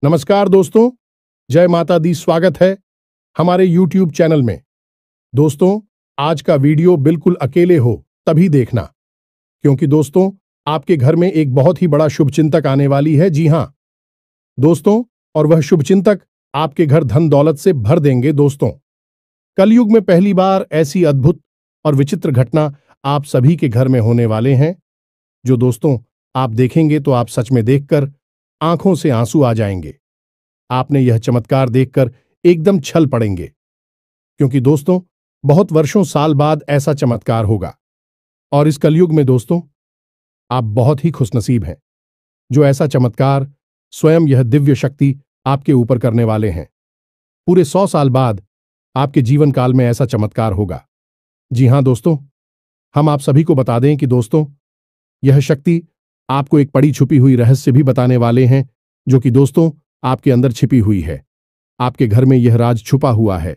नमस्कार दोस्तों, जय माता दी। स्वागत है हमारे YouTube चैनल में। दोस्तों, आज का वीडियो बिल्कुल अकेले हो तभी देखना, क्योंकि दोस्तों आपके घर में एक बहुत ही बड़ा शुभचिंतक आने वाली है। जी हां दोस्तों, और वह शुभचिंतक आपके घर धन दौलत से भर देंगे। दोस्तों, कलयुग में पहली बार ऐसी अद्भुत और विचित्र घटना आप सभी के घर में होने वाले हैं, जो दोस्तों आप देखेंगे तो आप सच में देखकर आंखों से आंसू आ जाएंगे। आपने यह चमत्कार देखकर एकदम छल पड़ेंगे, क्योंकि दोस्तों बहुत वर्षों साल बाद ऐसा चमत्कार होगा। और इस कलयुग में दोस्तों आप बहुत ही खुशनसीब हैं, जो ऐसा चमत्कार स्वयं यह दिव्य शक्ति आपके ऊपर करने वाले हैं। पूरे 100 साल बाद आपके जीवन काल में ऐसा चमत्कार होगा। जी हां दोस्तों, हम आप सभी को बता दें कि दोस्तों यह शक्ति आपको एक पड़ी छुपी हुई रहस्य भी बताने वाले हैं, जो कि दोस्तों आपके अंदर छिपी हुई है। आपके घर में यह राज छुपा हुआ है।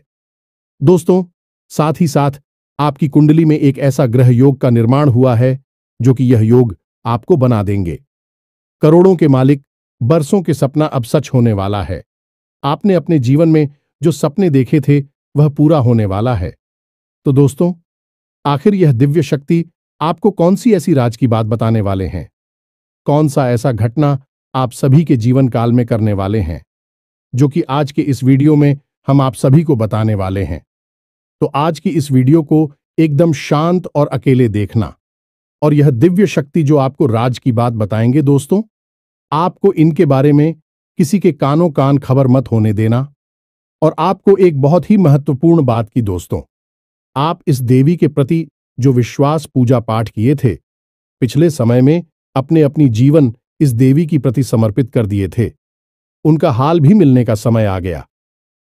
दोस्तों, साथ ही साथ आपकी कुंडली में एक ऐसा ग्रह योग का निर्माण हुआ है, जो कि यह योग आपको बना देंगे करोड़ों के मालिक। बरसों के सपना अब सच होने वाला है। आपने अपने जीवन में जो सपने देखे थे वह पूरा होने वाला है। तो दोस्तों, आखिर यह दिव्य शक्ति आपको कौन सी ऐसी राज की बात बताने वाले हैं? कौन सा ऐसा घटना आप सभी के जीवन काल में करने वाले हैं, जो कि आज के इस वीडियो में हम आप सभी को बताने वाले हैं। तो आज की इस वीडियो को एकदम शांत और अकेले देखना। और यह दिव्य शक्ति जो आपको राज की बात बताएंगे दोस्तों, आपको इनके बारे में किसी के कानों कान खबर मत होने देना। और आपको एक बहुत ही महत्वपूर्ण बात की दोस्तों, आप इस देवी के प्रति जो विश्वास पूजा पाठ किए थे, पिछले समय में अपने अपनी जीवन इस देवी की प्रति समर्पित कर दिए थे, उनका हाल भी मिलने का समय आ गया।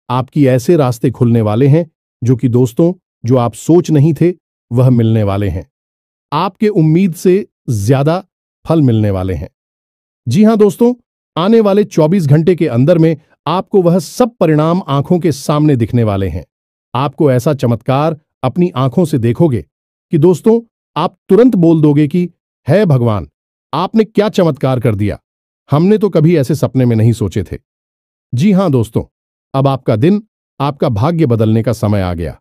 आपकी ऐसे रास्ते खुलने वाले हैं जो कि दोस्तों जो आप सोच नहीं थे वह मिलने वाले हैं। आपके उम्मीद से ज्यादा फल मिलने वाले हैं। जी हां दोस्तों, आने वाले 24 घंटे के अंदर में आपको वह सब परिणाम आंखों के सामने दिखने वाले हैं। आपको ऐसा चमत्कार अपनी आंखों से देखोगे कि दोस्तों आप तुरंत बोल दोगे कि है भगवान, आपने क्या चमत्कार कर दिया। हमने तो कभी ऐसे सपने में नहीं सोचे थे। जी हां दोस्तों, अब आपका दिन, आपका भाग्य बदलने का समय आ गया।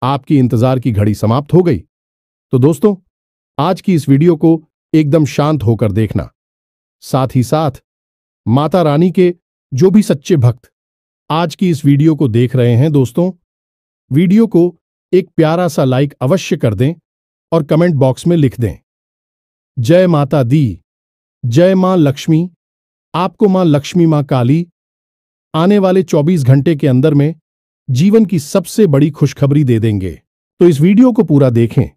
आपकी इंतजार की घड़ी समाप्त हो गई। तो दोस्तों आज की इस वीडियो को एकदम शांत होकर देखना। साथ ही साथ माता रानी के जो भी सच्चे भक्त आज की इस वीडियो को देख रहे हैं दोस्तों, वीडियो को एक प्यारा सा लाइक अवश्य कर दें और कमेंट बॉक्स में लिख दें, जय माता दी, जय मां लक्ष्मी। आपको मां लक्ष्मी, मां काली आने वाले 24 घंटे के अंदर में जीवन की सबसे बड़ी खुशखबरी दे देंगे। तो इस वीडियो को पूरा देखें,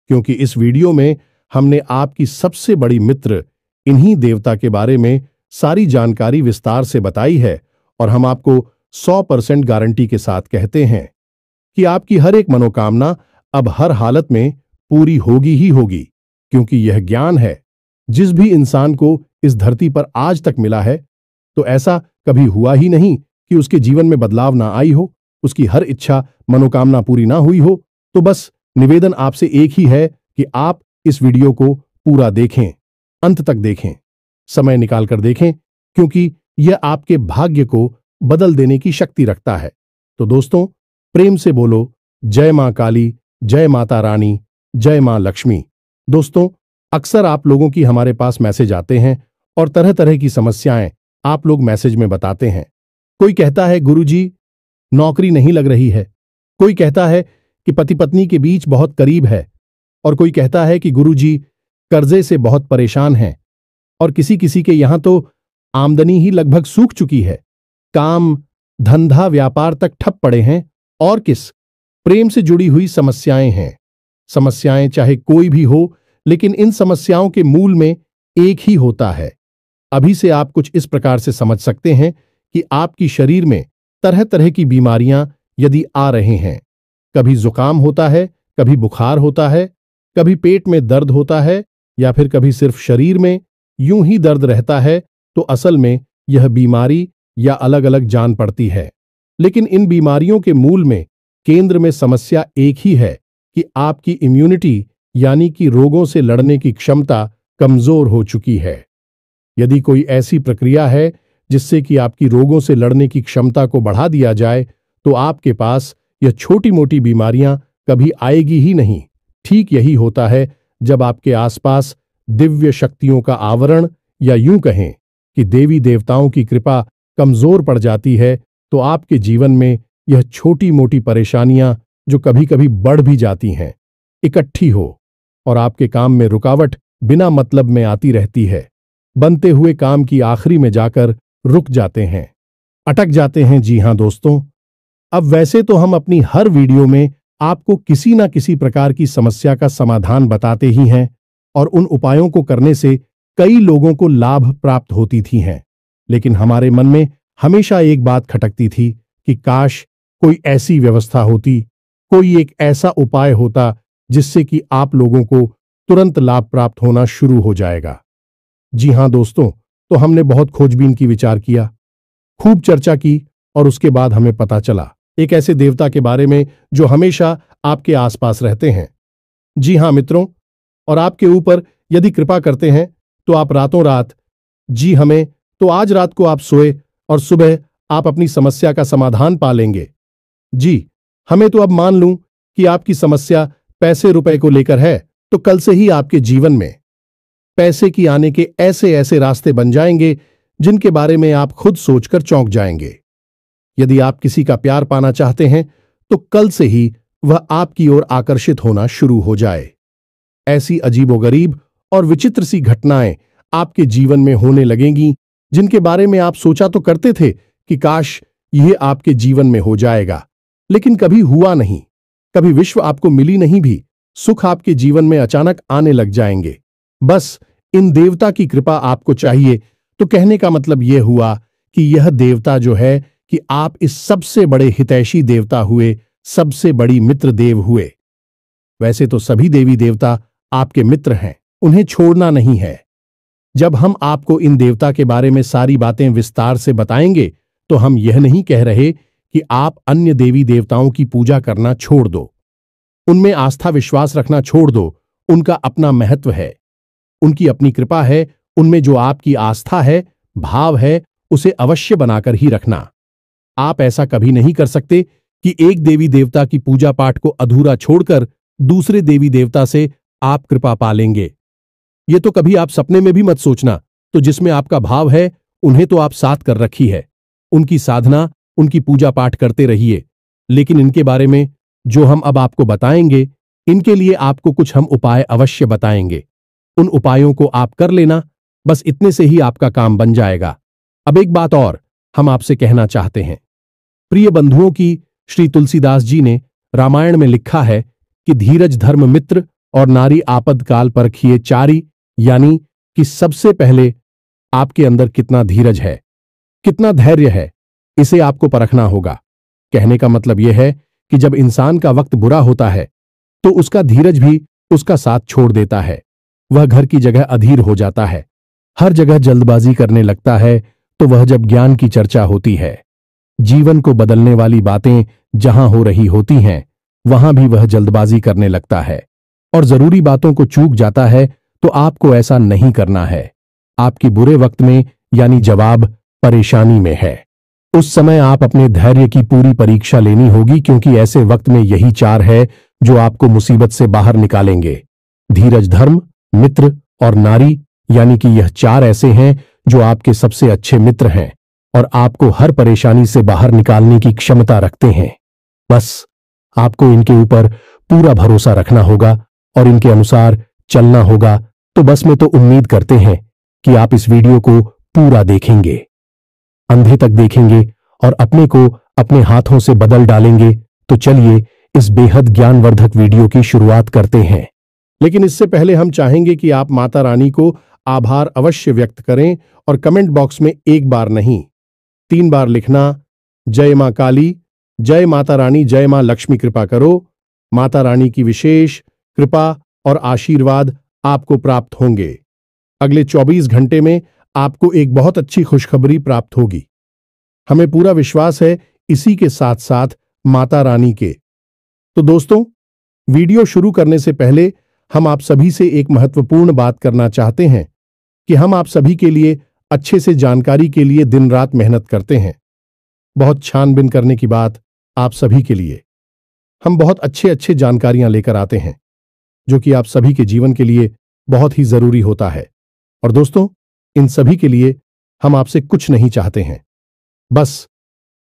क्योंकि इस वीडियो में हमने आपकी सबसे बड़ी मित्र इन्हीं देवता के बारे में सारी जानकारी विस्तार से बताई है। और हम आपको 100% गारंटी के साथ कहते हैं कि आपकी हर एक मनोकामना अब हर हालत में पूरी होगी ही होगी, क्योंकि यह ज्ञान है जिस भी इंसान को इस धरती पर आज तक मिला है, तो ऐसा कभी हुआ ही नहीं कि उसके जीवन में बदलाव ना आई हो, उसकी हर इच्छा मनोकामना पूरी ना हुई हो। तो बस निवेदन आपसे एक ही है कि आप इस वीडियो को पूरा देखें, अंत तक देखें, समय निकालकर देखें, क्योंकि यह आपके भाग्य को बदल देने की शक्ति रखता है। तो दोस्तों प्रेम से बोलो, जय मां काली, जय माता रानी, जय मां लक्ष्मी। दोस्तों अक्सर आप लोगों की हमारे पास मैसेज आते हैं और तरह तरह की समस्याएं आप लोग मैसेज में बताते हैं। कोई कहता है गुरुजी नौकरी नहीं लग रही है, कोई कहता है कि पति पत्नी के बीच बहुत करीब है, और कोई कहता है कि गुरुजी कर्जे से बहुत परेशान हैं, और किसी किसी के यहां तो आमदनी ही लगभग सूख चुकी है, काम धंधा व्यापार तक ठप पड़े हैं, और किस प्रेम से जुड़ी हुई समस्याएं हैं। समस्याएं चाहे कोई भी हो, लेकिन इन समस्याओं के मूल में एक ही होता है। अभी से आप कुछ इस प्रकार से समझ सकते हैं कि आपकी शरीर में तरह तरह की बीमारियां यदि आ रहे हैं, कभी जुकाम होता है, कभी बुखार होता है, कभी पेट में दर्द होता है, या फिर कभी सिर्फ शरीर में यूं ही दर्द रहता है, तो असल में यह बीमारी या अलग अलग जान पड़ती है। लेकिन इन बीमारियों के मूल में केंद्र में समस्या एक ही है कि आपकी इम्यूनिटी यानी कि रोगों से लड़ने की क्षमता कमजोर हो चुकी है। यदि कोई ऐसी प्रक्रिया है जिससे कि आपकी रोगों से लड़ने की क्षमता को बढ़ा दिया जाए, तो आपके पास यह छोटी मोटी बीमारियां कभी आएगी ही नहीं। ठीक यही होता है जब आपके आसपास दिव्य शक्तियों का आवरण, या यूं कहें कि देवी देवताओं की कृपा कमजोर पड़ जाती है, तो आपके जीवन में यह छोटी मोटी परेशानियां, जो कभी कभी बढ़ भी जाती हैं, इकट्ठी हो और आपके काम में रुकावट बिना मतलब में आती रहती है। बनते हुए काम की आखिरी में जाकर रुक जाते हैं, अटक जाते हैं। जी हां दोस्तों, अब वैसे तो हम अपनी हर वीडियो में आपको किसी ना किसी प्रकार की समस्या का समाधान बताते ही हैं, और उन उपायों को करने से कई लोगों को लाभ प्राप्त होती थी हैं। लेकिन हमारे मन में हमेशा एक बात खटकती थी कि काश कोई ऐसी व्यवस्था होती, कोई एक ऐसा उपाय होता जिससे कि आप लोगों को तुरंत लाभ प्राप्त होना शुरू हो जाएगा। जी हां दोस्तों, तो हमने बहुत खोजबीन की, विचार किया, खूब चर्चा की, और उसके बाद हमें पता चला एक ऐसे देवता के बारे में जो हमेशा आपके आसपास रहते हैं। जी हां मित्रों, और आपके ऊपर यदि कृपा करते हैं तो आप रातों रात, जी हमें तो आज रात को आप सोए और सुबह आप अपनी समस्या का समाधान पा लेंगे। जी हमें तो अब मान लूं कि आपकी समस्या पैसे रुपए को लेकर है, तो कल से ही आपके जीवन में पैसे की आने के ऐसे ऐसे रास्ते बन जाएंगे जिनके बारे में आप खुद सोचकर चौंक जाएंगे। यदि आप किसी का प्यार पाना चाहते हैं तो कल से ही वह आपकी ओर आकर्षित होना शुरू हो जाए। ऐसी अजीबोगरीब और विचित्र सी घटनाएं आपके जीवन में होने लगेंगी जिनके बारे में आप सोचा तो करते थे कि काश यह आपके जीवन में हो जाएगा, लेकिन कभी हुआ नहीं। कभी विश्व आपको मिली नहीं भी, सुख आपके जीवन में अचानक आने लग जाएंगे। बस इन देवता की कृपा आपको चाहिए। तो कहने का मतलब यह हुआ कि यह देवता जो है कि आप इस सबसे बड़े हितैषी देवता हुए, सबसे बड़ी मित्र देव हुए। वैसे तो सभी देवी देवता आपके मित्र हैं, उन्हें छोड़ना नहीं है। जब हम आपको इन देवता के बारे में सारी बातें विस्तार से बताएंगे तो हम यह नहीं कह रहे कि आप अन्य देवी देवताओं की पूजा करना छोड़ दो, उनमें आस्था विश्वास रखना छोड़ दो। उनका अपना महत्व है, उनकी अपनी कृपा है। उनमें जो आपकी आस्था है, भाव है, उसे अवश्य बनाकर ही रखना। आप ऐसा कभी नहीं कर सकते कि एक देवी देवता की पूजा पाठ को अधूरा छोड़कर दूसरे देवी देवता से आप कृपा पा लेंगे। ये तो कभी आप सपने में भी मत सोचना। तो जिसमें आपका भाव है, उन्हें तो आप साथ कर रखी है, उनकी साधना, उनकी पूजा पाठ करते रहिए। लेकिन इनके बारे में जो हम अब आपको बताएंगे, इनके लिए आपको कुछ हम उपाय अवश्य बताएंगे। उन उपायों को आप कर लेना, बस इतने से ही आपका काम बन जाएगा। अब एक बात और हम आपसे कहना चाहते हैं। प्रिय बंधुओं की, श्री तुलसीदास जी ने रामायण में लिखा है कि धीरज धर्म मित्र और नारी आपद काल परखिए चारी, यानी कि सबसे पहले आपके अंदर कितना धीरज है, कितना धैर्य है, इसे आपको परखना होगा। कहने का मतलब यह है कि जब इंसान का वक्त बुरा होता है तो उसका धीरज भी उसका साथ छोड़ देता है। वह घर की जगह अधीर हो जाता है, हर जगह जल्दबाजी करने लगता है। तो वह जब ज्ञान की चर्चा होती है, जीवन को बदलने वाली बातें जहां हो रही होती हैं, वहां भी वह जल्दबाजी करने लगता है और जरूरी बातों को चूक जाता है। तो आपको ऐसा नहीं करना है। आपकी बुरे वक्त में, यानी जवाब परेशानी में है, उस समय आप अपने धैर्य की पूरी परीक्षा लेनी होगी, क्योंकि ऐसे वक्त में यही चार है जो आपको मुसीबत से बाहर निकालेंगे। धीरज धर्म मित्र और नारी, यानी कि यह चार ऐसे हैं जो आपके सबसे अच्छे मित्र हैं और आपको हर परेशानी से बाहर निकालने की क्षमता रखते हैं। बस आपको इनके ऊपर पूरा भरोसा रखना होगा और इनके अनुसार चलना होगा। तो बस मैं तो उम्मीद करते हैं कि आप इस वीडियो को पूरा देखेंगे, अंधे तक देखेंगे और अपने को अपने हाथों से बदल डालेंगे। तो चलिए इस बेहद ज्ञानवर्धक वीडियो की शुरुआत करते हैं। लेकिन इससे पहले हम चाहेंगे कि आप माता रानी को आभार अवश्य व्यक्त करें और कमेंट बॉक्स में एक बार नहीं 3 बार लिखना, जय मां काली, जय माता रानी, जय मां लक्ष्मी कृपा करो। माता रानी की विशेष कृपा और आशीर्वाद आपको प्राप्त होंगे। अगले 24 घंटे में आपको एक बहुत अच्छी खुशखबरी प्राप्त होगी, हमें पूरा विश्वास है इसी के साथ साथ माता रानी के। तो दोस्तों, वीडियो शुरू करने से पहले हम आप सभी से एक महत्वपूर्ण बात करना चाहते हैं कि हम आप सभी के लिए अच्छे से जानकारी के लिए दिन रात मेहनत करते हैं। बहुत छानबीन करने की बात आप सभी के लिए। हम बहुत अच्छे अच्छे जानकारियां लेकर आते हैं जो कि आप सभी के जीवन के लिए बहुत ही जरूरी होता है। और दोस्तों, इन सभी के लिए हम आपसे कुछ नहीं चाहते हैं, बस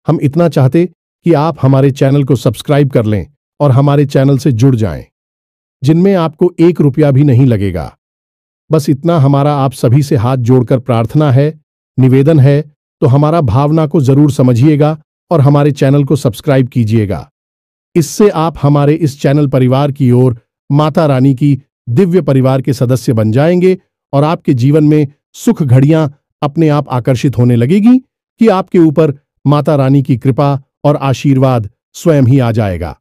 हम इतना चाहते कि आप हमारे चैनल को सब्सक्राइब कर लें और हमारे चैनल से जुड़ जाएं, जिनमें आपको 1 रुपया भी नहीं लगेगा। बस इतना हमारा आप सभी से हाथ जोड़कर प्रार्थना है, निवेदन है, तो हमारा भावना को जरूर समझिएगा और हमारे चैनल को सब्सक्राइब कीजिएगा। इससे आप हमारे इस चैनल परिवार की ओर माता रानी की दिव्य परिवार के सदस्य बन जाएंगे और आपके जीवन में सुख घड़ियां अपने आप आकर्षित होने लगेगी कि आपके ऊपर माता रानी की कृपा और आशीर्वाद स्वयं ही आ जाएगा।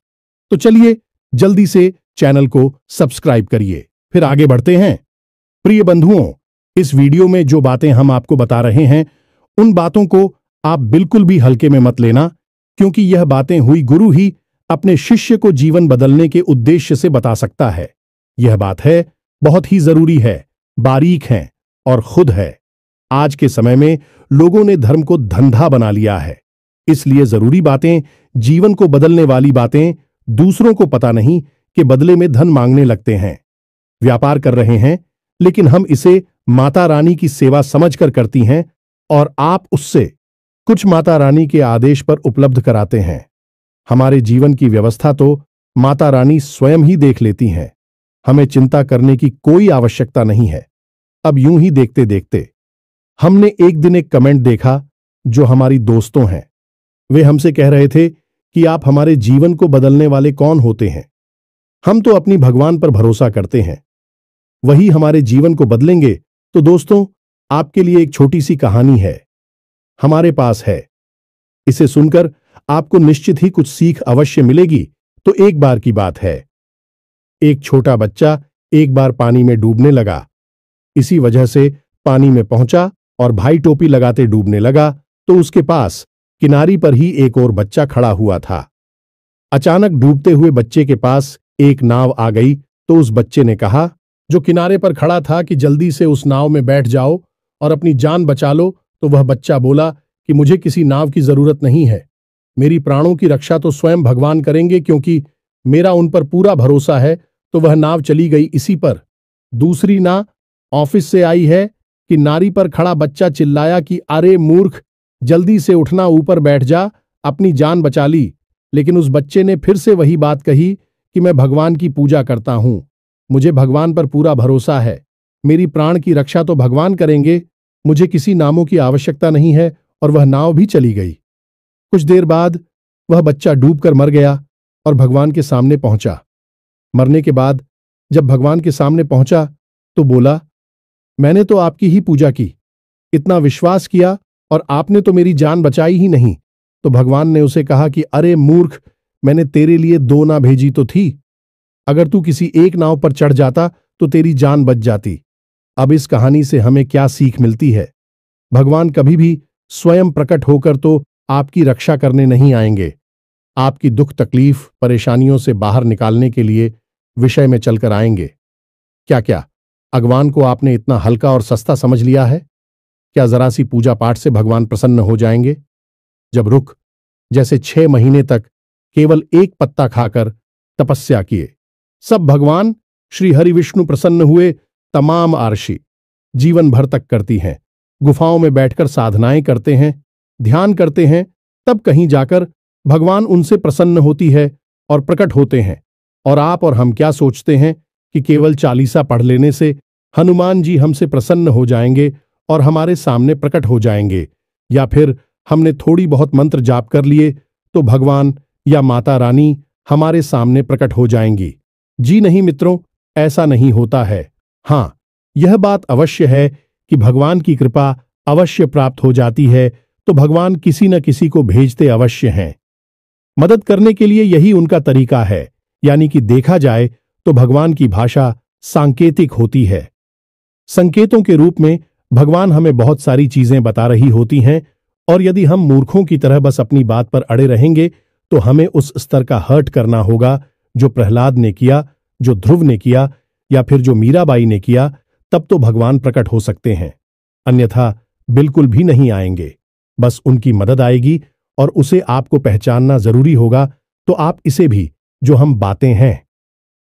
तो चलिए जल्दी से चैनल को सब्सक्राइब करिए। फिर आगे बढ़ते हैं। प्रिय बंधुओं, इस वीडियो में जो बातें हम आपको बता रहे हैं उन बातों को आप बिल्कुल भी हल्के में मत लेना, क्योंकि यह बातें हुई गुरु ही अपने शिष्य को जीवन बदलने के उद्देश्य से बता सकता है। यह बात है, बहुत ही जरूरी है, बारीक है और खुद है। आज के समय में लोगों ने धर्म को धंधा बना लिया है, इसलिए जरूरी बातें, जीवन को बदलने वाली बातें दूसरों को पता नहीं कि बदले में धन मांगने लगते हैं। व्यापार कर रहे हैं, लेकिन हम इसे माता रानी की सेवा समझकर करती हैं और आप उससे कुछ माता रानी के आदेश पर उपलब्ध कराते हैं। हमारे जीवन की व्यवस्था तो माता रानी स्वयं ही देख लेती हैं, हमें चिंता करने की कोई आवश्यकता नहीं है। अब यूं ही देखते देखते हमने एक दिन एक कमेंट देखा जो हमारी दोस्तों हैं। वे हमसे कह रहे थे कि आप हमारे जीवन को बदलने वाले कौन होते हैं? हम तो अपनी भगवान पर भरोसा करते हैं, वही हमारे जीवन को बदलेंगे। तो दोस्तों, आपके लिए एक छोटी सी कहानी है, हमारे पास है। इसे सुनकर आपको निश्चित ही कुछ सीख अवश्य मिलेगी। तो एक बार की बात है, एक छोटा बच्चा एक बार पानी में डूबने लगा। इसी वजह से पानी में पहुंचा और भाई टोपी लगाते डूबने लगा, तो उसके पास किनारी पर ही एक और बच्चा खड़ा हुआ था। अचानक डूबते हुए बच्चे के पास एक नाव आ गई, तो उस बच्चे ने कहा, जो किनारे पर खड़ा था, कि जल्दी से उस नाव में बैठ जाओ और अपनी जान बचा लो। तो वह बच्चा बोला कि मुझे किसी नाव की जरूरत नहीं है, मेरी प्राणों की रक्षा तो स्वयं भगवान करेंगे, क्योंकि मेरा उन पर पूरा भरोसा है। तो वह नाव चली गई इसी पर। दूसरी ना ऑफिस से आई है कि नारी पर खड़ा बच्चा चिल्लाया कि अरे मूर्ख, जल्दी से उठना, ऊपर बैठ जा, अपनी जान बचा ली। लेकिन उस बच्चे ने फिर से वही बात कही कि मैं भगवान की पूजा करता हूं, मुझे भगवान पर पूरा भरोसा है, मेरी प्राण की रक्षा तो भगवान करेंगे, मुझे किसी नामों की आवश्यकता नहीं है। और वह नाव भी चली गई। कुछ देर बाद वह बच्चा डूबकर मर गया और भगवान के सामने पहुंचा। मरने के बाद जब भगवान के सामने पहुंचा तो बोला, मैंने तो आपकी ही पूजा की, इतना विश्वास किया, और आपने तो मेरी जान बचाई ही नहीं। तो भगवान ने उसे कहा कि अरे मूर्ख, मैंने तेरे लिए 2 नाव भेजी तो थी, अगर तू किसी एक नाव पर चढ़ जाता तो तेरी जान बच जाती। अब इस कहानी से हमें क्या सीख मिलती है? भगवान कभी भी स्वयं प्रकट होकर तो आपकी रक्षा करने नहीं आएंगे, आपकी दुख तकलीफ परेशानियों से बाहर निकालने के लिए विषय में चलकर आएंगे। क्या भगवान को आपने इतना हल्का और सस्ता समझ लिया है? क्या जरा सी पूजा पाठ से भगवान प्रसन्न हो जाएंगे? जब रुख जैसे 6 महीने तक केवल एक पत्ता खाकर तपस्या किए, सब भगवान श्री हरि विष्णु प्रसन्न हुए। तमाम आरशी जीवन भर तक करती हैं, गुफाओं में बैठकर साधनाएं करते हैं, ध्यान करते हैं, तब कहीं जाकर भगवान उनसे प्रसन्न होती है और प्रकट होते हैं। और आप और हम क्या सोचते हैं कि केवल चालीसा पढ़ लेने से हनुमान जी हमसे प्रसन्न हो जाएंगे और हमारे सामने प्रकट हो जाएंगे, या फिर हमने थोड़ी बहुत मंत्र जाप कर लिए तो भगवान या माता रानी हमारे सामने प्रकट हो जाएंगी? जी नहीं मित्रों, ऐसा नहीं होता है। हाँ, यह बात अवश्य है कि भगवान की कृपा अवश्य प्राप्त हो जाती है, तो भगवान किसी न किसी को भेजते अवश्य हैं। मदद करने के लिए यही उनका तरीका है, यानी कि देखा जाए तो भगवान की भाषा सांकेतिक होती है। संकेतों के रूप में भगवान हमें बहुत सारी चीजें बता रही होती हैं, और यदि हम मूर्खों की तरह बस अपनी बात पर अड़े रहेंगे तो हमें उस स्तर का हर्ट करना होगा जो प्रहलाद ने किया, जो ध्रुव ने किया, या फिर जो मीराबाई ने किया। तब तो भगवान प्रकट हो सकते हैं, अन्यथा बिल्कुल भी नहीं आएंगे। बस उनकी मदद आएगी और उसे आपको पहचानना जरूरी होगा। तो आप इसे भी, जो हम बातें हैं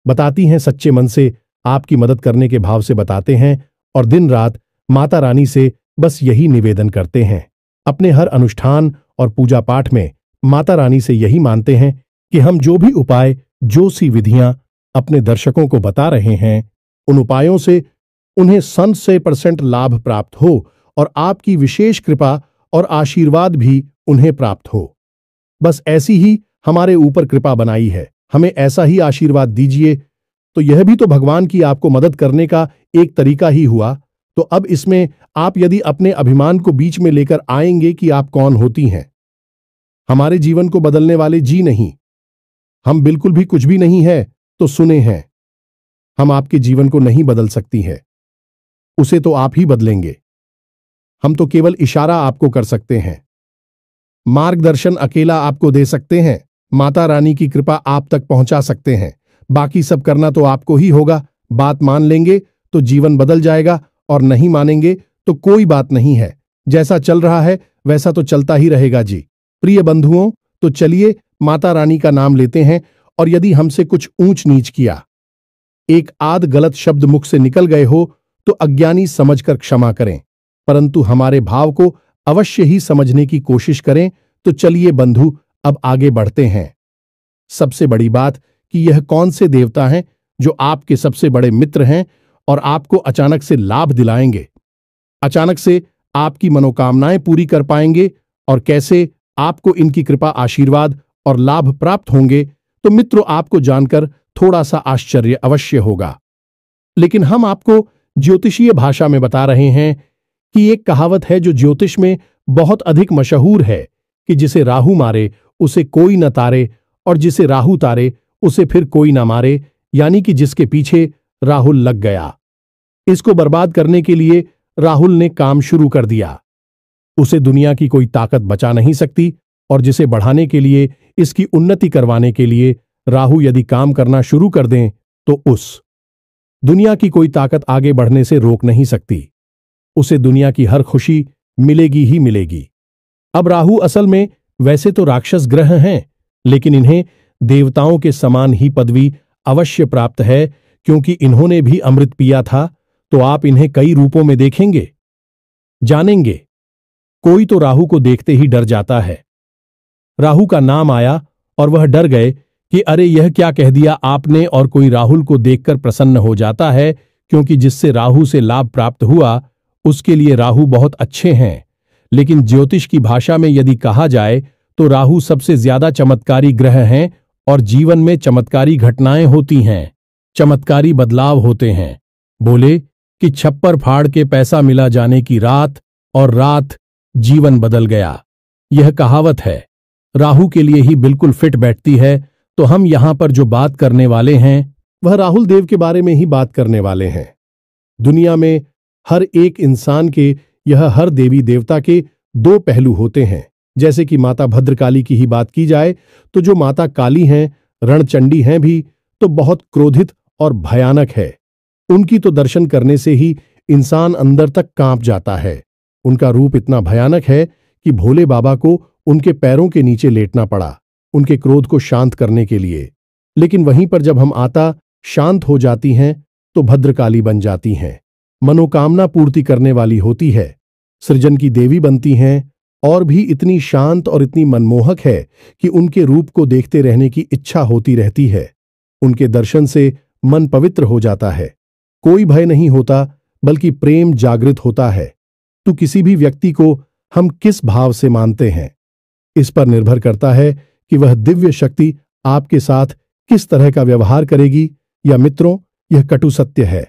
बताती हैं, सच्चे मन से आपकी मदद करने के भाव से बताते हैं और दिन रात माता रानी से बस यही निवेदन करते हैं। अपने हर अनुष्ठान और पूजा पाठ में माता रानी से यही मानते हैं कि हम जो भी उपाय, जो सी विधियां अपने दर्शकों को बता रहे हैं, उन उपायों से उन्हें 100% लाभ प्राप्त हो और आपकी विशेष कृपा और आशीर्वाद भी उन्हें प्राप्त हो। बस ऐसी ही हमारे ऊपर कृपा बनाई है, हमें ऐसा ही आशीर्वाद दीजिए। तो यह भी तो भगवान की आपको मदद करने का एक तरीका ही हुआ। तो अब इसमें आप यदि अपने अभिमान को बीच में लेकर आएंगे कि आप कौन होती हैं, हमारे जीवन को बदलने वाले जी नहीं, हम बिल्कुल भी कुछ भी नहीं है, तो सुने हैं, हम आपके जीवन को नहीं बदल सकती हैं, उसे तो आप ही बदलेंगे। हम तो केवल इशारा आपको कर सकते हैं, मार्गदर्शन अकेला आपको दे सकते हैं, माता रानी की कृपा आप तक पहुंचा सकते हैं। बाकी सब करना तो आपको ही होगा। बात मान लेंगे तो जीवन बदल जाएगा और नहीं मानेंगे तो कोई बात नहीं है। जैसा चल रहा है वैसा तो चलता ही रहेगा जी। प्रिय बंधुओं, तो चलिए माता रानी का नाम लेते हैं और यदि हमसे कुछ ऊंच नीच किया, एक आध गलत शब्द मुख से निकल गए हो तो अज्ञानी समझकर क्षमा करें, परंतु हमारे भाव को अवश्य ही समझने की कोशिश करें। तो चलिए बंधु, अब आगे बढ़ते हैं। सबसे बड़ी बात कि यह कौन से देवता हैं जो आपके सबसे बड़े मित्र हैं और आपको अचानक से लाभ दिलाएंगे, अचानक से आपकी मनोकामनाएं पूरी कर पाएंगे, और कैसे आपको इनकी कृपा, आशीर्वाद और लाभ प्राप्त होंगे। तो मित्रों, आपको जानकर थोड़ा सा आश्चर्य अवश्य होगा, लेकिन हम आपको ज्योतिषीय भाषा में बता रहे हैं कि एक कहावत है जो ज्योतिष में बहुत अधिक मशहूर है कि जिसे राहु मारे उसे कोई न तारे, और जिसे राहु तारे उसे फिर कोई न मारे, यानी कि जिसके पीछे राहुल लग गया, इसको बर्बाद करने के लिए राहुल ने काम शुरू कर दिया, उसे दुनिया की कोई ताकत बचा नहीं सकती। और जिसे बढ़ाने के लिए, इसकी उन्नति करवाने के लिए राहु यदि काम करना शुरू कर दें तो उस दुनिया की कोई ताकत आगे बढ़ने से रोक नहीं सकती, उसे दुनिया की हर खुशी मिलेगी ही मिलेगी। अब राहु असल में वैसे तो राक्षस ग्रह हैं, लेकिन इन्हें देवताओं के समान ही पदवी अवश्य प्राप्त है, क्योंकि इन्होंने भी अमृत पिया था। तो आप इन्हें कई रूपों में देखेंगे, जानेंगे। कोई तो राहु को देखते ही डर जाता है। राहु का नाम आया और वह डर गए कि अरे यह क्या कह दिया आपने, और कोई राहुल को देखकर प्रसन्न हो जाता है, क्योंकि जिससे राहु से लाभ प्राप्त हुआ उसके लिए राहु बहुत अच्छे हैं। लेकिन ज्योतिष की भाषा में यदि कहा जाए तो राहु सबसे ज्यादा चमत्कारी ग्रह हैं और जीवन में चमत्कारी घटनाएं होती हैं, चमत्कारी बदलाव होते हैं। बोले कि छप्पर फाड़ के पैसा मिला जाने की रात, और रात जीवन बदल गया। यह कहावत है, राहु के लिए ही बिल्कुल फिट बैठती है। तो हम यहां पर जो बात करने वाले हैं वह राहुल देव के बारे में ही बात करने वाले हैं। दुनिया में हर एक इंसान के, यह हर देवी देवता के दो पहलू होते हैं। जैसे कि माता भद्रकाली की ही बात की जाए तो जो माता काली हैं, रणचंडी हैं भी, तो बहुत क्रोधित और भयानक है। उनकी तो दर्शन करने से ही इंसान अंदर तक कांप जाता है। उनका रूप इतना भयानक है कि भोले बाबा को उनके पैरों के नीचे लेटना पड़ा उनके क्रोध को शांत करने के लिए। लेकिन वहीं पर जब हम आता शांत हो जाती हैं तो भद्रकाली बन जाती हैं, मनोकामना पूर्ति करने वाली होती है, सृजन की देवी बनती हैं, और भी इतनी शांत और इतनी मनमोहक है कि उनके रूप को देखते रहने की इच्छा होती रहती है। उनके दर्शन से मन पवित्र हो जाता है, कोई भय नहीं होता, बल्कि प्रेम जागृत होता है। तो किसी भी व्यक्ति को हम किस भाव से मानते हैं, इस पर निर्भर करता है कि वह दिव्य शक्ति आपके साथ किस तरह का व्यवहार करेगी। या मित्रों, यह कटु सत्य है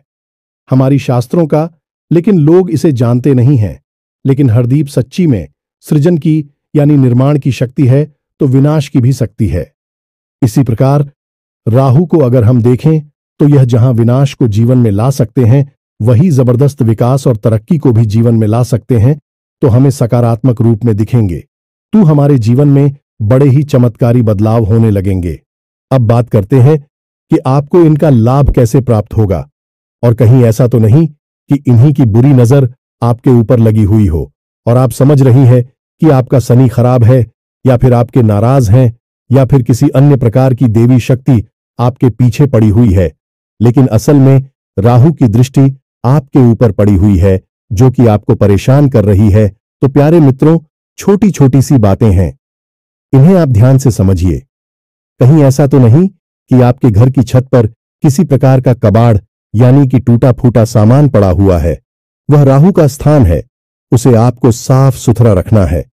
हमारी शास्त्रों का, लेकिन लोग इसे जानते नहीं हैं। लेकिन हरदीप सच्ची में सृजन की यानी निर्माण की शक्ति है तो विनाश की भी शक्ति है। इसी प्रकार राहु को अगर हम देखें तो यह जहां विनाश को जीवन में ला सकते हैं, वही जबरदस्त विकास और तरक्की को भी जीवन में ला सकते हैं। तो हमें सकारात्मक रूप में दिखेंगे, तो हमारे जीवन में बड़े ही चमत्कारी बदलाव होने लगेंगे। अब बात करते हैं कि आपको इनका लाभ कैसे प्राप्त होगा, और कहीं ऐसा तो नहीं कि इन्हीं की बुरी नजर आपके ऊपर लगी हुई हो। और आप समझ रही हैं कि आपका शनि खराब है, या फिर आपके नाराज हैं, या फिर किसी अन्य प्रकार की देवी शक्ति आपके पीछे पड़ी हुई है। लेकिन असल में राहु की दृष्टि आपके ऊपर पड़ी हुई है, जो कि आपको परेशान कर रही है। तो प्यारे मित्रों, छोटी छोटी सी बातें हैं, इन्हें आप ध्यान से समझिए। कहीं ऐसा तो नहीं कि आपके घर की छत पर किसी प्रकार का कबाड़ यानी कि टूटा फूटा सामान पड़ा हुआ है। वह राहु का स्थान है, उसे आपको साफ सुथरा रखना है।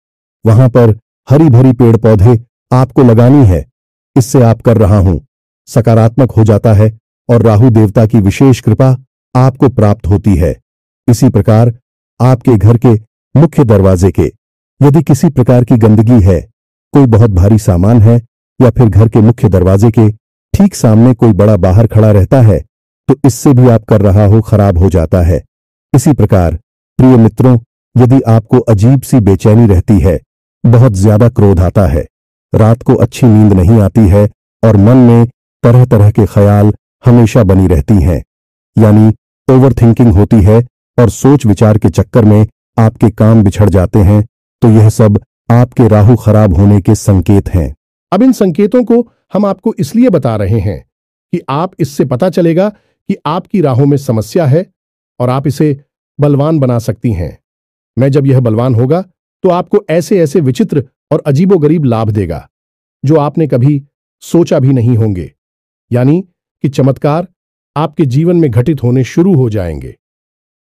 वहां पर हरी भरी पेड़ पौधे आपको लगानी है। इससे आप कर रहा हूं सकारात्मक हो जाता है और राहु देवता की विशेष कृपा आपको प्राप्त होती है। इसी प्रकार आपके घर के मुख्य दरवाजे के यदि किसी प्रकार की गंदगी है, कोई बहुत भारी सामान है, या फिर घर के मुख्य दरवाजे के ठीक सामने कोई बड़ा बाहर खड़ा रहता है, तो इससे भी आप कर रहा हो खराब हो जाता है। इसी प्रकार प्रिय मित्रों, यदि आपको अजीब सी बेचैनी रहती है, बहुत ज्यादा क्रोध आता है, रात को अच्छी नींद नहीं आती है और मन में तरह तरह के ख्याल हमेशा बनी रहती हैं, यानी ओवर थिंकिंग होती है और सोच विचार के चक्कर में आपके काम बिछड़ जाते हैं, तो यह सब आपके राहु खराब होने के संकेत हैं। अब इन संकेतों को हम आपको इसलिए बता रहे हैं कि आप इससे पता चलेगा कि आपकी राहों में समस्या है और आप इसे बलवान बना सकती हैं। मैं जब यह बलवान होगा तो आपको ऐसे ऐसे विचित्र और अजीबोगरीब लाभ देगा जो आपने कभी सोचा भी नहीं होंगे, यानी कि चमत्कार आपके जीवन में घटित होने शुरू हो जाएंगे।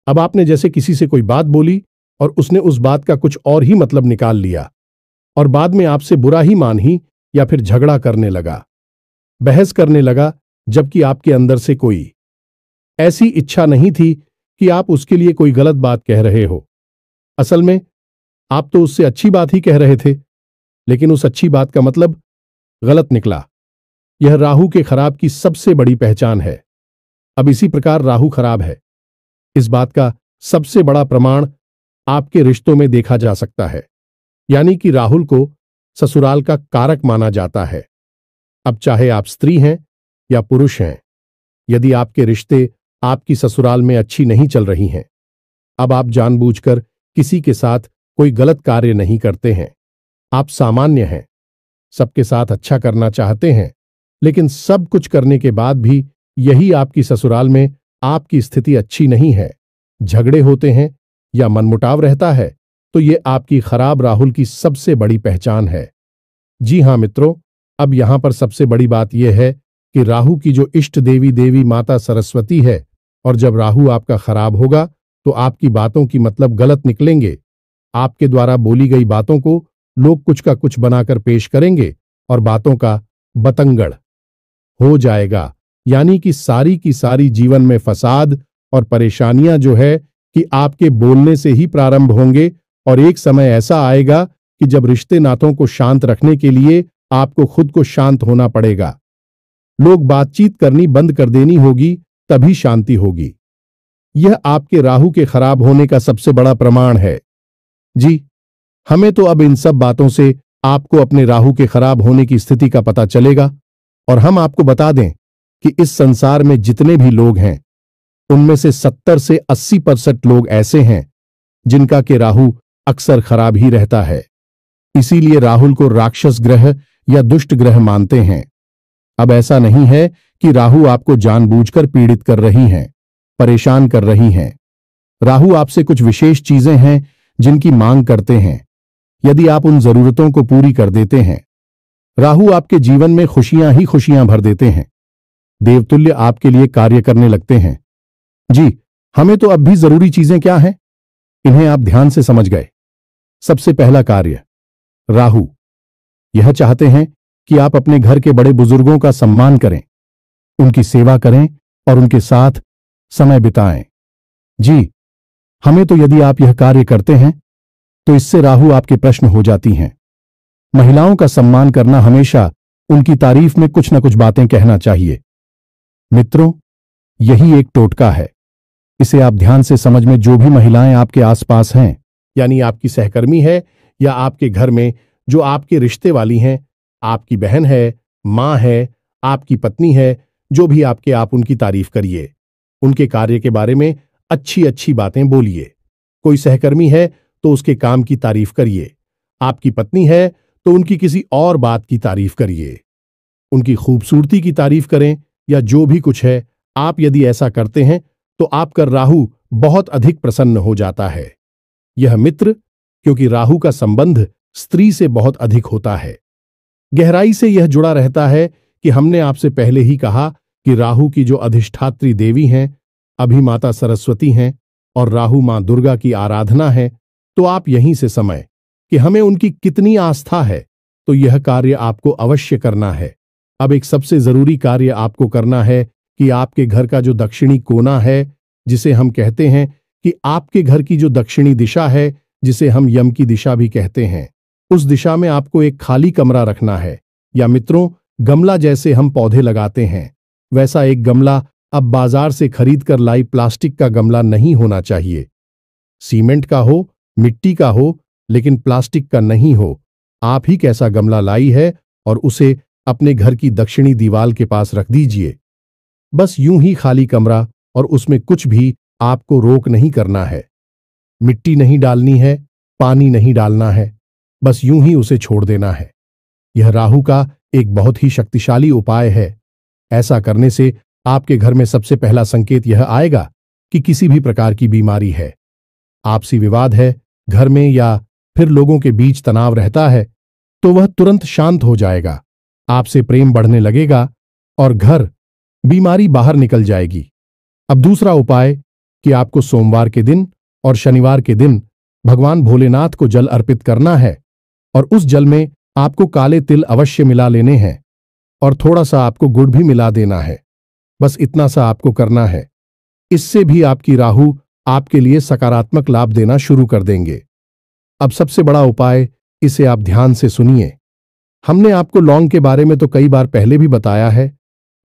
अब आपने जैसे किसी से कोई बात बोली और उसने उस बात का कुछ और ही मतलब निकाल लिया और बाद में आपसे बुरा ही मान ही या फिर झगड़ा करने लगा, बहस करने लगा, जबकि आपके अंदर से कोई ऐसी इच्छा नहीं थी कि आप उसके लिए कोई गलत बात कह रहे हो। असल में आप तो उससे अच्छी बात ही कह रहे थे, लेकिन उस अच्छी बात का मतलब गलत निकला। यह राहु के खराब की सबसे बड़ी पहचान है। अब इसी प्रकार राहु खराब है, इस बात का सबसे बड़ा प्रमाण आपके रिश्तों में देखा जा सकता है, यानी कि राहुल को ससुराल का कारक माना जाता है। अब चाहे आप स्त्री हैं या पुरुष हैं, यदि आपके रिश्ते आपकी ससुराल में अच्छी नहीं चल रही हैं, अब आप जानबूझकर किसी के साथ कोई गलत कार्य नहीं करते हैं। आप सामान्य हैं, सबके साथ अच्छा करना चाहते हैं, लेकिन सब कुछ करने के बाद भी यही आपकी ससुराल में आपकी स्थिति अच्छी नहीं है, झगड़े होते हैं या मनमुटाव रहता है, तो ये आपकी खराब राहुल की सबसे बड़ी पहचान है। जी हां मित्रों, अब यहां पर सबसे बड़ी बात यह है कि राहु की जो इष्ट देवी देवी माता सरस्वती है, और जब राहु आपका खराब होगा तो आपकी बातों की मतलब गलत निकलेंगे। आपके द्वारा बोली गई बातों को लोग कुछ का कुछ बनाकर पेश करेंगे और बातों का बतंगड़ हो जाएगा, यानी कि सारी की सारी जीवन में फसाद और परेशानियां जो है कि आपके बोलने से ही प्रारंभ होंगे, और एक समय ऐसा आएगा कि जब रिश्ते नातों को शांत रखने के लिए आपको खुद को शांत होना पड़ेगा। लोग बातचीत करनी बंद कर देनी होगी, तभी शांति होगी। यह आपके राहु के खराब होने का सबसे बड़ा प्रमाण है। जी, हमें तो अब इन सब बातों से आपको अपने राहु के खराब होने की स्थिति का पता चलेगा, और हम आपको बता दें कि इस संसार में जितने भी लोग हैं, उनमें से 70 से 80% लोग ऐसे हैं जिनका के राहु अक्सर खराब ही रहता है। इसीलिए राहुल को राक्षस ग्रह या दुष्ट ग्रह मानते हैं। अब ऐसा नहीं है कि राहु आपको जानबूझकर पीड़ित कर रही हैं, परेशान कर रही हैं। राहु आपसे कुछ विशेष चीजें हैं जिनकी मांग करते हैं। यदि आप उन जरूरतों को पूरी कर देते हैं, राहु आपके जीवन में खुशियां ही खुशियां भर देते हैं, देवतुल्य आपके लिए कार्य करने लगते हैं। जी, हमें तो अब भी जरूरी चीजें क्या हैं, इन्हें आप ध्यान से समझ गए। सबसे पहला कार्य, राहु यह चाहते हैं कि आप अपने घर के बड़े बुजुर्गों का सम्मान करें, उनकी सेवा करें और उनके साथ समय बिताएं। जी, हमें तो यदि आप यह कार्य करते हैं तो इससे राहु आपके प्रश्न हो जाती हैं। महिलाओं का सम्मान करना, हमेशा उनकी तारीफ में कुछ न कुछ बातें कहना चाहिए। मित्रों, यही एक टोटका है, इसे आप ध्यान से समझ में। जो भी महिलाएं आपके आसपास हैं, यानी आपकी सहकर्मी है या आपके घर में जो आपके रिश्ते वाली हैं, आपकी बहन है, मां है, आपकी पत्नी है, जो भी आपके, आप उनकी तारीफ करिए, उनके कार्य के बारे में अच्छी अच्छी बातें बोलिए। कोई सहकर्मी है तो उसके काम की तारीफ करिए। आपकी पत्नी है तो उनकी किसी और बात की तारीफ करिए। उनकी खूबसूरती की तारीफ करें या जो भी कुछ है, आप यदि ऐसा करते हैं तो आपका राहु बहुत अधिक प्रसन्न हो जाता है। यह मित्र, क्योंकि राहु का संबंध स्त्री से बहुत अधिक होता है, गहराई से यह जुड़ा रहता है कि हमने आपसे पहले ही कहा कि राहु की जो अधिष्ठात्री देवी हैं, अभी माता सरस्वती हैं और राहु मां दुर्गा की आराधना है। तो आप यहीं से समय कि हमें उनकी कितनी आस्था है, तो यह कार्य आपको अवश्य करना है। अब एक सबसे जरूरी कार्य आपको करना है कि आपके घर का जो दक्षिणी कोना है, जिसे हम कहते हैं कि आपके घर की जो दक्षिणी दिशा है, जिसे हम यम की दिशा भी कहते हैं, उस दिशा में आपको एक खाली कमरा रखना है। या मित्रों, गमला जैसे हम पौधे लगाते हैं, वैसा एक गमला अब बाजार से खरीद कर लाई प्लास्टिक का गमला नहीं होना चाहिए। सीमेंट का हो, मिट्टी का हो, लेकिन प्लास्टिक का नहीं हो। आप ही कैसा गमला लाई है और उसे अपने घर की दक्षिणी दीवार के पास रख दीजिए। बस यूं ही खाली कमरा, और उसमें कुछ भी आपको रोक नहीं करना है। मिट्टी नहीं डालनी है, पानी नहीं डालना है, बस यूं ही उसे छोड़ देना है। यह राहु का एक बहुत ही शक्तिशाली उपाय है। ऐसा करने से आपके घर में सबसे पहला संकेत यह आएगा कि किसी भी प्रकार की बीमारी है, आपसी विवाद है घर में, या फिर लोगों के बीच तनाव रहता है, तो वह तुरंत शांत हो जाएगा। आपसे प्रेम बढ़ने लगेगा और घर बीमारी बाहर निकल जाएगी। अब दूसरा उपाय कि आपको सोमवार के दिन और शनिवार के दिन भगवान भोलेनाथ को जल अर्पित करना है, और उस जल में आपको काले तिल अवश्य मिला लेने हैं और थोड़ा सा आपको गुड़ भी मिला देना है। बस इतना सा आपको करना है। इससे भी आपकी राहु आपके लिए सकारात्मक लाभ देना शुरू कर देंगे। अब सबसे बड़ा उपाय, इसे आप ध्यान से सुनिए। हमने आपको लौंग के बारे में तो कई बार पहले भी बताया है।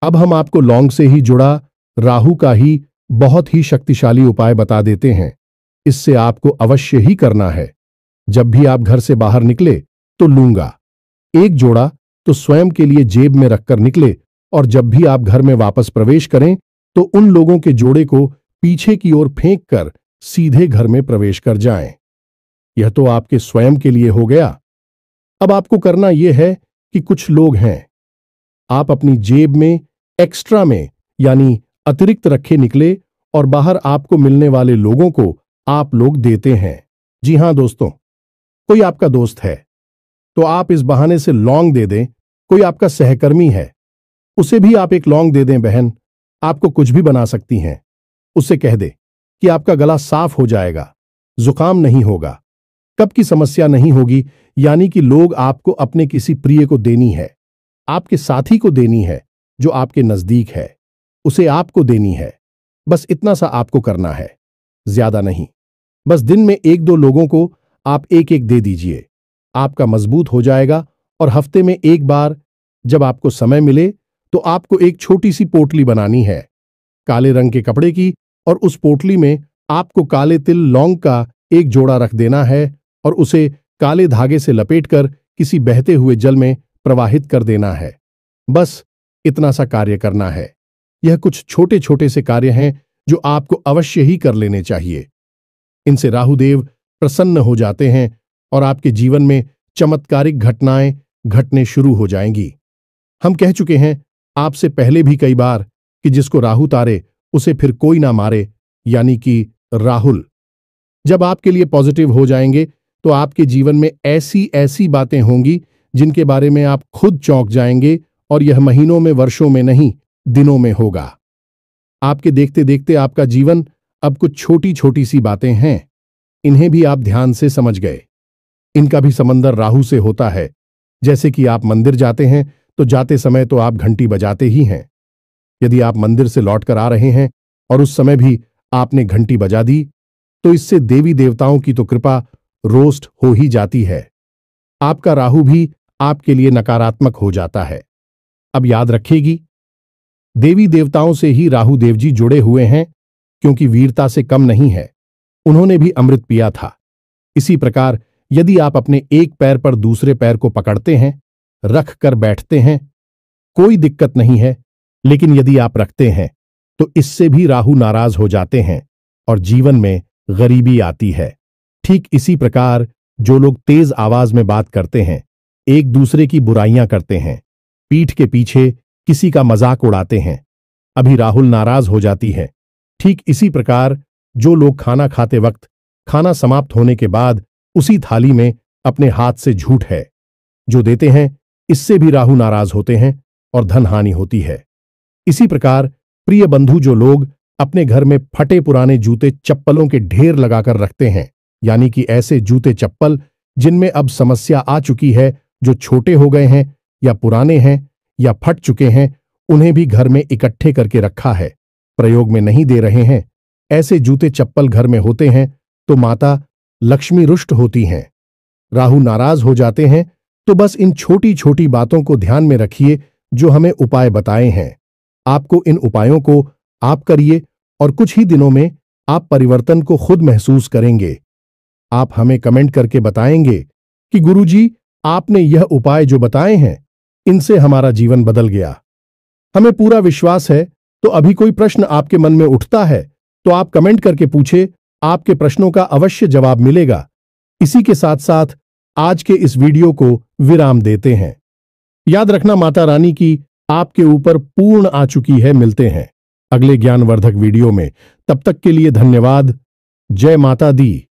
अब हम आपको लौंग से ही जुड़ा राहु का ही बहुत ही शक्तिशाली उपाय बता देते हैं। इससे आपको अवश्य ही करना है। जब भी आप घर से बाहर निकले तो लूंगा एक जोड़ा तो स्वयं के लिए जेब में रखकर निकले, और जब भी आप घर में वापस प्रवेश करें तो उन लोगों के जोड़े को पीछे की ओर फेंक कर सीधे घर में प्रवेश कर जाएं। यह तो आपके स्वयं के लिए हो गया। अब आपको करना यह है कि कुछ लोग हैं, आप अपनी जेब में एक्स्ट्रा में यानी अतिरिक्त रखे निकले और बाहर आपको मिलने वाले लोगों को आप लोग देते हैं। जी हां दोस्तों, कोई आपका दोस्त है तो आप इस बहाने से लौंग दे दें। कोई आपका सहकर्मी है, उसे भी आप एक लौंग दे दें। बहन आपको कुछ भी बना सकती हैं। उससे कह दे कि आपका गला साफ हो जाएगा, जुकाम नहीं होगा, कब की समस्या नहीं होगी। यानी कि लोग आपको अपने किसी प्रिय को देनी है, आपके साथी को देनी है जो आपके नजदीक है, उसे आपको देनी है। बस इतना सा आपको करना है, ज्यादा नहीं। बस दिन में एक दो लोगों को आप एक एक दे दीजिए। आपका मजबूत हो जाएगा। और हफ्ते में एक बार जब आपको समय मिले तो आपको एक छोटी सी पोटली बनानी है काले रंग के कपड़े की, और उस पोटली में आपको काले तिल लौंग का एक जोड़ा रख देना है और उसे काले धागे से लपेटकर किसी बहते हुए जल में प्रवाहित कर देना है। बस इतना सा कार्य करना है। यह कुछ छोटे छोटे से कार्य हैं जो आपको अवश्य ही कर लेने चाहिए। इनसे राहुदेव प्रसन्न हो जाते हैं और आपके जीवन में चमत्कारिक घटनाएं घटने शुरू हो जाएंगी। हम कह चुके हैं आपसे पहले भी कई बार कि जिसको राहु तारे उसे फिर कोई ना मारे, यानी कि राहुल जब आपके लिए पॉजिटिव हो जाएंगे तो आपके जीवन में ऐसी ऐसी बातें होंगी जिनके बारे में आप खुद चौंक जाएंगे, और यह महीनों में, वर्षों में नहीं, दिनों में होगा। आपके देखते देखते आपका जीवन अब कुछ छोटी छोटी सी बातें हैं, इन्हें भी आप ध्यान से समझ गए। इनका भी समंदर राहु से होता है। जैसे कि आप मंदिर जाते हैं तो जाते समय तो आप घंटी बजाते ही हैं। यदि आप मंदिर से लौटकर आ रहे हैं और उस समय भी आपने घंटी बजा दी तो इससे देवी देवताओं की तो कृपा रोस्ट हो ही जाती है। आपका राहु भी आपके लिए नकारात्मक हो जाता है। अब याद रखेगी, देवी देवताओं से ही राहु देव जी जुड़े हुए हैं, क्योंकि वीरता से कम नहीं है, उन्होंने भी अमृत पिया था। इसी प्रकार यदि आप अपने एक पैर पर दूसरे पैर को पकड़ते हैं, रख कर बैठते हैं, कोई दिक्कत नहीं है। लेकिन यदि आप रखते हैं तो इससे भी राहु नाराज हो जाते हैं और जीवन में गरीबी आती है। ठीक ठीक इसी प्रकार जो लोग तेज आवाज में बात करते हैं, एक दूसरे की बुराइयां करते हैं, पीठ के पीछे किसी का मजाक उड़ाते हैं, अभी राहुल नाराज हो जाती है। ठीक इसी प्रकार जो लोग खाना खाते वक्त खाना समाप्त होने के बाद उसी थाली में अपने हाथ से झूठ है जो देते हैं, इससे भी राहु नाराज होते हैं और धन हानि होती है। इसी प्रकार प्रिय बंधु जो लोग अपने घर में फटे पुराने जूते चप्पलों के ढेर लगाकर रखते हैं, यानी कि ऐसे जूते चप्पल जिनमें अब समस्या आ चुकी है, जो छोटे हो गए हैं या पुराने हैं या फट चुके हैं, उन्हें भी घर में इकट्ठे करके रखा है, प्रयोग में नहीं दे रहे हैं, ऐसे जूते चप्पल घर में होते हैं तो माता लक्ष्मी रुष्ट होती हैं, राहु नाराज हो जाते हैं। तो बस इन छोटी छोटी बातों को ध्यान में रखिए जो हमें उपाय बताए हैं। आपको इन उपायों को आप करिए और कुछ ही दिनों में आप परिवर्तन को खुद महसूस करेंगे। आप हमें कमेंट करके बताएंगे कि गुरुजी, आपने यह उपाय जो बताए हैं इनसे हमारा जीवन बदल गया। हमें पूरा विश्वास है। तो अभी कोई प्रश्न आपके मन में उठता है तो आप कमेंट करके पूछे, आपके प्रश्नों का अवश्य जवाब मिलेगा। इसी के साथ साथ आज के इस वीडियो को विराम देते हैं। याद रखना, माता रानी की आपके ऊपर पूर्ण आ चुकी है। मिलते हैं अगले ज्ञानवर्धक वीडियो में, तब तक के लिए धन्यवाद। जय माता दी।